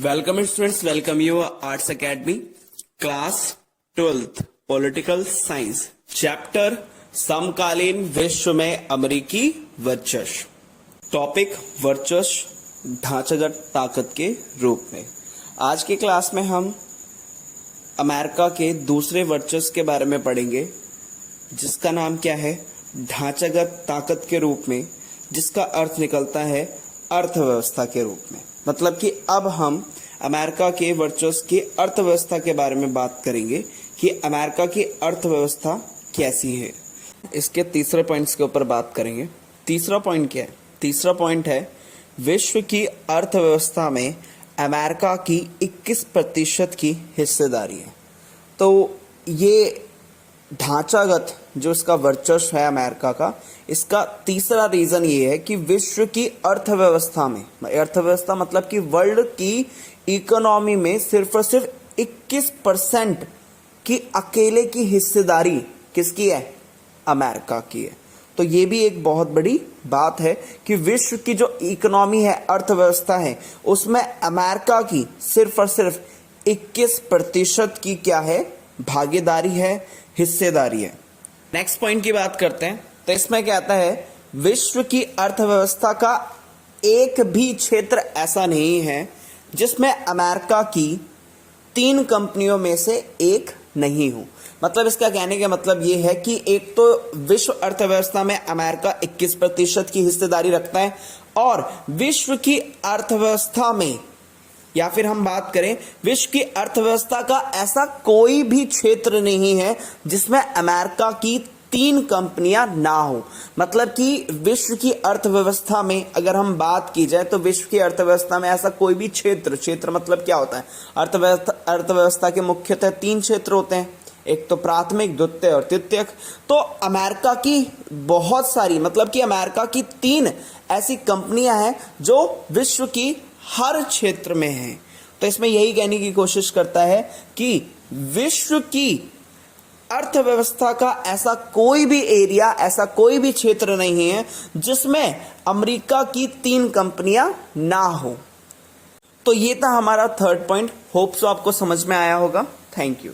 Welcome students, welcome you arts academy class 12th political science chapter समकालीन विश्व में अमेरिकी वर्चस्व। टॉपिक वर्चस्व ढांचागत ताकत के रूप में। आज की क्लास में हम अमेरिका के दूसरे वर्चस्व के बारे में पढ़ेंगे, जिसका नाम क्या है? ढांचागत ताकत के रूप में, जिसका अर्थ निकलता है अर्थव्यवस्था के रूप में। मतलब कि अब हम अमेरिका के वर्चस्व की अर्थव्यवस्था के बारे में बात करेंगे कि अमेरिका की अर्थव्यवस्था कैसी है। इसके तीसरे पॉइंट्स के ऊपर बात करेंगे। तीसरा पॉइंट क्या है? तीसरा पॉइंट है विश्व की अर्थव्यवस्था में अमेरिका की 21% की हिस्सेदारी है। तो ये ढांचागत जो इसका वर्चस्व है अमेरिका का, इसका तीसरा रीजन ये है कि विश्व की अर्थव्यवस्था में, अर्थव्यवस्था मतलब कि वर्ल्ड की इकोनॉमी में सिर्फ और सिर्फ 21% की अकेले की हिस्सेदारी किसकी है? अमेरिका की है। तो ये भी एक बहुत बड़ी बात है कि विश्व की जो इकोनॉमी है, अर्थव्यवस्था है, उसमें अमेरिका की सिर्फ और सिर्फ 21% की क्या है? भागीदारी है, हिस्सेदारी है। नेक्स्ट पॉइंट की बात करते हैं। तो इसमें क्या आता है? विश्व की अर्थव्यवस्था का एक भी क्षेत्र ऐसा नहीं है जिसमें अमेरिका की 3 कंपनियों में से एक नहीं हो। मतलब इसका कहने का मतलब यह है कि एक तो विश्व अर्थव्यवस्था में अमेरिका 21% की हिस्सेदारी रखता है, और विश्व की अर्थव्यवस्था में, या फिर हम बात करें विश्व की अर्थव्यवस्था का ऐसा कोई भी क्षेत्र नहीं है जिसमें अमेरिका की 3 कंपनियां ना हो। मतलब कि विश्व की अर्थव्यवस्था में अगर हम बात की जाए तो विश्व की अर्थव्यवस्था में ऐसा कोई भी क्षेत्र मतलब क्या होता है? अर्थव्यवस्था के मुख्यतः 3 क्षेत्र होते हैं, एक तो प्राथमिक, द्वितीय और तृतीयक। तो अमेरिका की बहुत सारी, मतलब कि अमेरिका की 3 ऐसी कंपनियां हैं जो विश्व की हर क्षेत्र में है। तो इसमें यही कहने की कोशिश करता है कि विश्व की अर्थव्यवस्था का ऐसा कोई भी एरिया, ऐसा कोई भी क्षेत्र नहीं है जिसमें अमेरिका की 3 कंपनियां ना हो। तो ये था हमारा थर्ड पॉइंट। होप सो आपको समझ में आया होगा। Thank you.